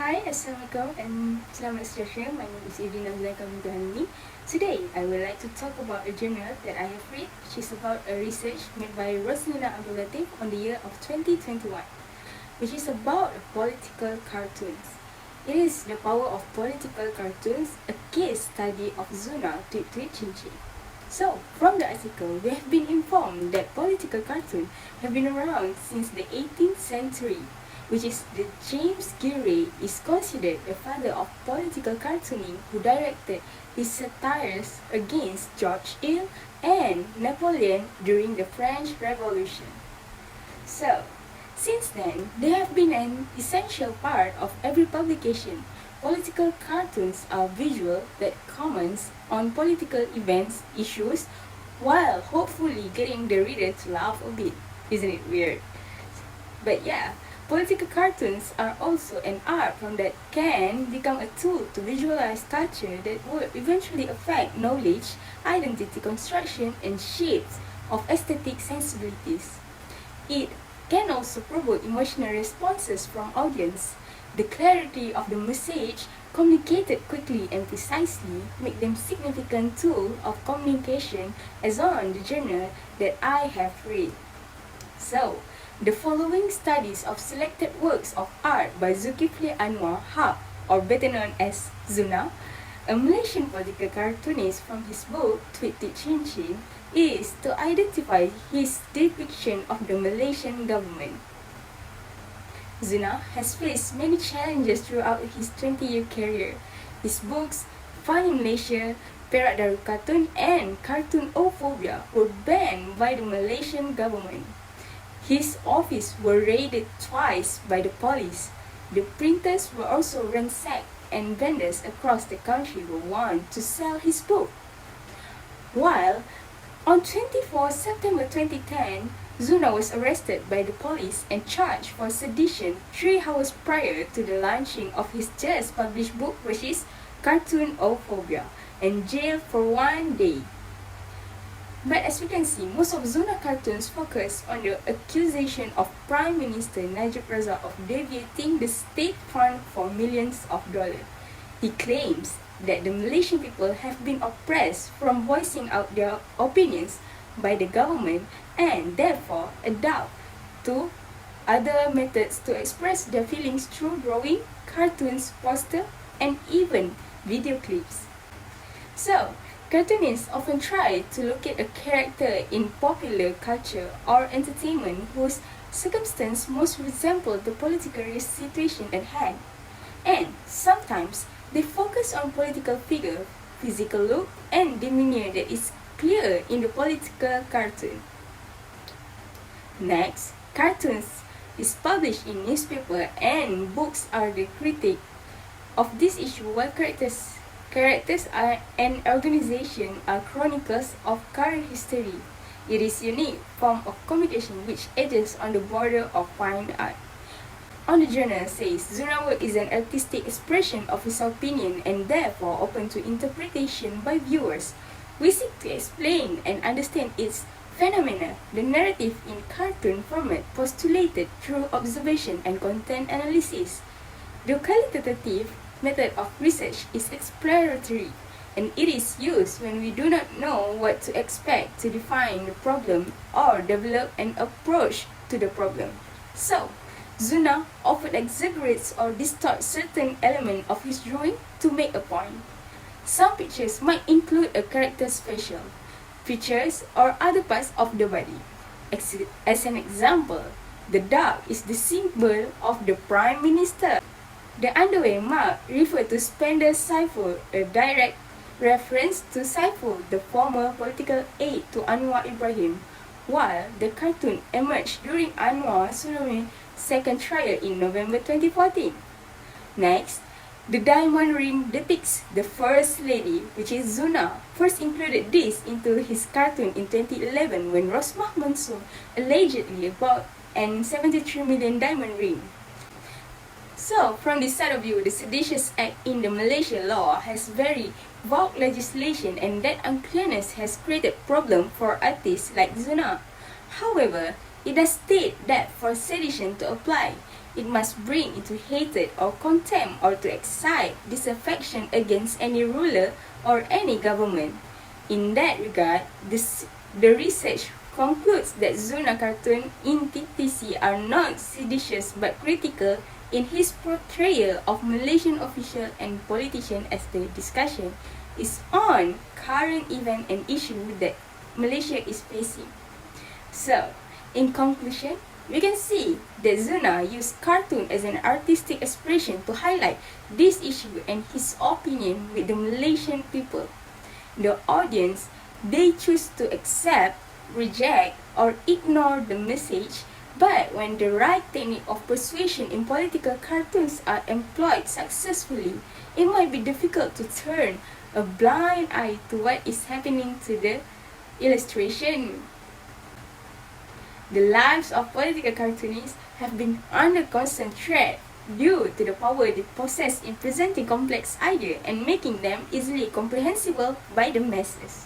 Hi, Assalamualaikum and selamat sejahtera. My name is Zulaikha Binti Halimi. Today, I would like to talk about a journal that I have read, which is about a research made by Roslina Abdul Latif on the year of 2021, which is about political cartoons. It is the power of political cartoons, a case study of Zuna to Chinchi. So, from the article, we have been informed that political cartoons have been around since the 18th century, which is that James Gillray is considered the father of political cartooning, who directed his satires against George Hill and Napoleon during the French Revolution. So, since then, they have been an essential part of every publication. Political cartoons are visual that comments on political events, issues, while hopefully getting the reader to laugh a bit. Isn't it weird? But yeah, political cartoons are also an art form that can become a tool to visualize culture that will eventually affect knowledge, identity construction, and shapes of aesthetic sensibilities. It can also provoke emotional responses from audience. The clarity of the message communicated quickly and precisely make them significant tool of communication as on the journal that I have read. So, the following studies of selected works of art by Zulkifli Anwar Haq, or better known as Zuna, a Malaysian political cartoonist, from his book Tweet Chin, is to identify his depiction of the Malaysian government. Zuna has faced many challenges throughout his 20-year career. His books, Funny Malaysia, Perak Darul Cartoon, and Cartoonophobia were banned by the Malaysian government. His office were raided twice by the police. The printers were also ransacked, and vendors across the country were warned to sell his book. While on 24 September 2010, Zuna was arrested by the police and charged for sedition 3 hours prior to the launching of his just published book, which is Cartoonophobia, and jailed for 1 day. But as we can see, most of Zuna cartoons focus on the accusation of Prime Minister Najib Razak of deviating the state fund for millions of dollars. He claims that the Malaysian people have been oppressed from voicing out their opinions by the government and therefore adopt to other methods to express their feelings through drawing, cartoons, posters, and even video clips. So, cartoonists often try to locate a character in popular culture or entertainment whose circumstance most resemble the political situation at hand. And sometimes they focus on political figure, physical look, and demeanor that is clear in the political cartoon. Next, cartoons is published in newspaper and books are the critic of this issue, while characters are an organization are chronicles of current history. It is a unique form of communication which edges on the border of fine art. On the journal says, Zuna work is an artistic expression of his opinion and therefore open to interpretation by viewers. We seek to explain and understand its phenomena, the narrative in cartoon format postulated through observation and content analysis. The qualitative method of research is exploratory, and it is used when we do not know what to expect to define the problem or develop an approach to the problem. So, Zuna often exaggerates or distorts certain element of his drawing to make a point. Some pictures might include a character's facial features or other parts of the body. As an example, the dog is the symbol of the Prime Minister. The underwear mark refer to Spender Saiful, a direct reference to Saiful, the former political aide to Anwar Ibrahim, while the cartoon emerged during Anwar Suleiman's second trial in November 2014. Next, the diamond ring depicts the First Lady, which is Zuna. First included this into his cartoon in 2011 when Rosmah Mansur allegedly bought an 73 million diamond ring. So, from this side of view, the Seditious Act in the Malaysian law has very vague legislation, and that unclearness has created problem for artists like Zuna. However, it does state that for sedition to apply, it must bring into hatred or contempt or to excite disaffection against any ruler or any government. In that regard, the research concludes that Zuna cartoon in TTC are not seditious but critical in his portrayal of Malaysian official and politician, as the discussion is on current event and issue that Malaysia is facing. So, in conclusion, we can see that Zuna used cartoon as an artistic expression to highlight this issue and his opinion with the Malaysian people. The audience, they choose to accept, reject, or ignore the message, but when the right technique of persuasion in political cartoons are employed successfully, it might be difficult to turn a blind eye to what is happening to the illustration. The lives of political cartoonists have been under constant threat due to the power they possess in presenting complex ideas and making them easily comprehensible by the masses.